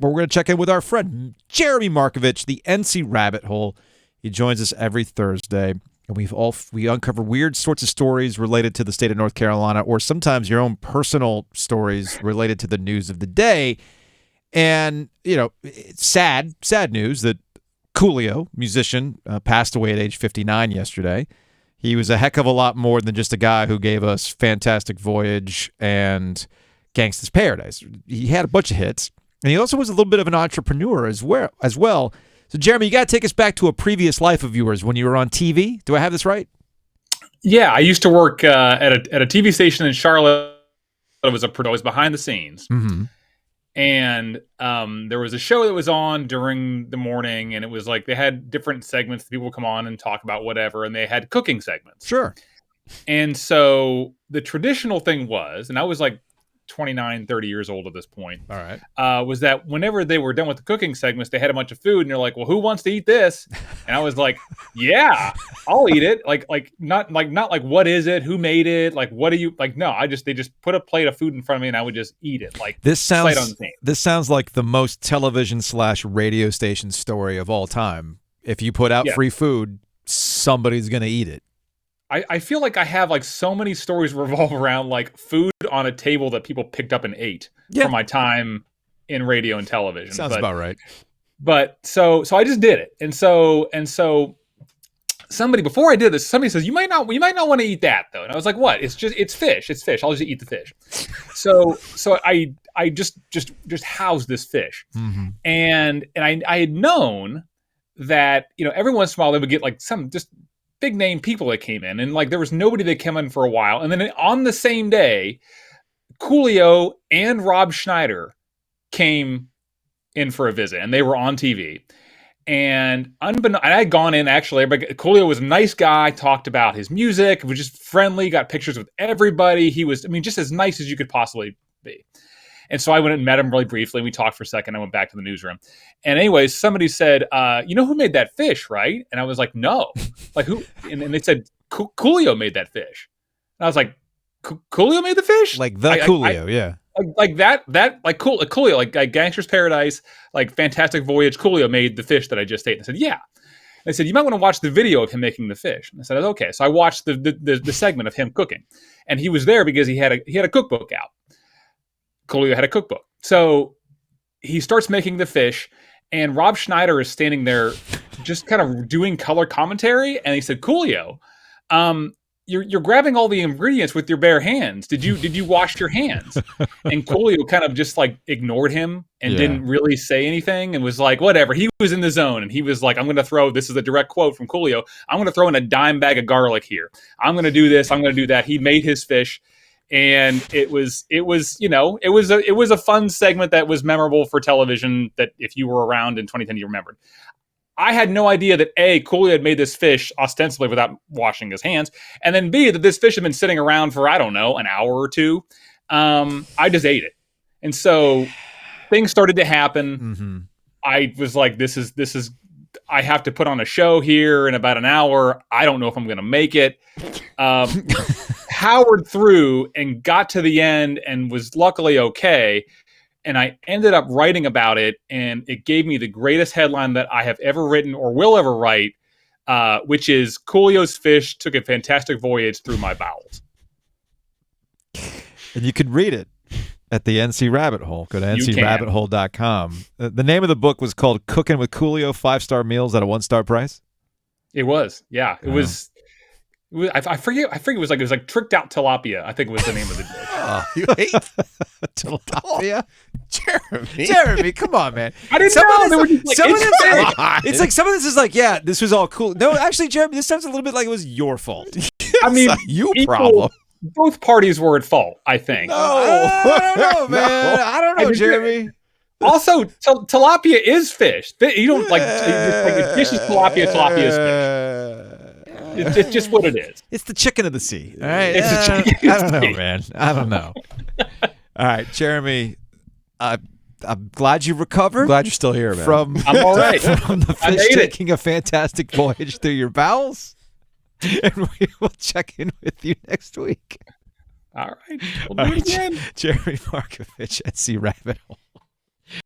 but we're going to check in with our friend Jeremy Markovich, the NC Rabbit Hole. He joins us every Thursday, and we uncover weird sorts of stories related to the state of North Carolina, or sometimes your own personal stories related to the news of the day. And, it's sad news that Coolio, musician, passed away at age 59 yesterday. He was a heck of a lot more than just a guy who gave us Fantastic Voyage and Gangsta's Paradise. He had a bunch of hits, and he also was a little bit of an entrepreneur as well. So, Jeremy, you got to take us back to a previous life of yours when you were on TV. Do I have this right? Yeah, I used to work at a TV station in Charlotte. I was behind the scenes. Mm-hmm. And there was a show that was on during the morning, and it was like they had different segments that people would come on and talk about whatever, and they had cooking segments. Sure. And so the traditional thing was, and I was like 29, 30 years old at this point. All right. Was that whenever they were done with the cooking segments, they had a bunch of food, and you're like, well, who wants to eat this? And I was like, yeah, I'll eat it. Not like what is it? Who made it? Like, what do you like? No, they just put a plate of food in front of me, and I would just eat it. Like, this sounds like the most television/radio station story of all time. If you put out free food, somebody's gonna eat it. I feel like I have like so many stories revolve around like food on a table that people picked up and ate from my time in radio and television. Sounds about right. But so I just did it. And so somebody, before I did this, somebody says, you might not want to eat that though. And I was like, what? It's fish. It's fish. I'll just eat the fish. So I just housed this fish. Mm-hmm. And I had known that, every once in a while they would get like some just big name people that came in, and like there was nobody that came in for a while. And then on the same day, Coolio and Rob Schneider came in for a visit, and they were on TV. And I had gone in actually, but Coolio was a nice guy, talked about his music, was just friendly, got pictures with everybody. He was, just as nice as you could possibly be. And so I went and met him really briefly. We talked for a second. I went back to the newsroom. And anyways, somebody said, you know who made that fish, right? And I was like, no. Like who? And they said, Coolio made that fish. And I was like, Coolio made the fish? Like Coolio, yeah. Like that, like Coolio, like Gangsta's Paradise, like Fantastic Voyage, Coolio made the fish that I just ate. And I said, yeah. And they said, you might want to watch the video of him making the fish. And I said, okay. So I watched the segment of him cooking. And he was there because he had a cookbook out. Coolio had a cookbook. So he starts making the fish, and Rob Schneider is standing there just kind of doing color commentary. And he said, Coolio, you're grabbing all the ingredients with your bare hands. Did you wash your hands? And Coolio kind of just like ignored him and didn't really say anything and was like, whatever. He was in the zone, and he was like, I'm going to throw, this is a direct quote from Coolio, I'm going to throw in a dime bag of garlic here. I'm going to do this. I'm going to do that. He made his fish. And it was a fun segment that was memorable for television that if you were around in 2010, you remembered. I had no idea that A, Coolio had made this fish ostensibly without washing his hands. And then B, that this fish had been sitting around for, I don't know, an hour or two. I just ate it. And so things started to happen. Mm-hmm. I was like, this is, I have to put on a show here in about an hour. I don't know if I'm going to make it. Powered through and got to the end and was luckily okay. And I ended up writing about it, and it gave me the greatest headline that I have ever written or will ever write, which is Coolio's fish took a fantastic voyage through my bowels. And you can read it at the NC Rabbit Hole. Go to ncrabbithole.com. The name of the book was called Cooking with Coolio, 5-star meals at a 1-star price. It was. Yeah. It was. I forget. It was like tricked out tilapia. I think it was the name of the dish. Oh, you hate tilapia, Jeremy. Come on, man. I didn't know. They were just like, it's like some of this is like, yeah, this was all cool. No, actually, Jeremy, this sounds a little bit like it was your fault. I mean, problem. Both parties were at fault, I think. No, I don't know, man. I don't know, Jeremy. Also, tilapia is fish. You don't like a dish is tilapia. Tilapia is fish. It's just what it is. It's the chicken of the sea. All right. It's the chicken I don't know, man. I don't know. All right, Jeremy. I'm glad you recovered. Glad you're still here, man. I'm all right. From the fish taking a fantastic voyage through your bowels. And we will check in with you next week. All right. We'll do it again. Jeremy Markovich, NC Rabbit Hole.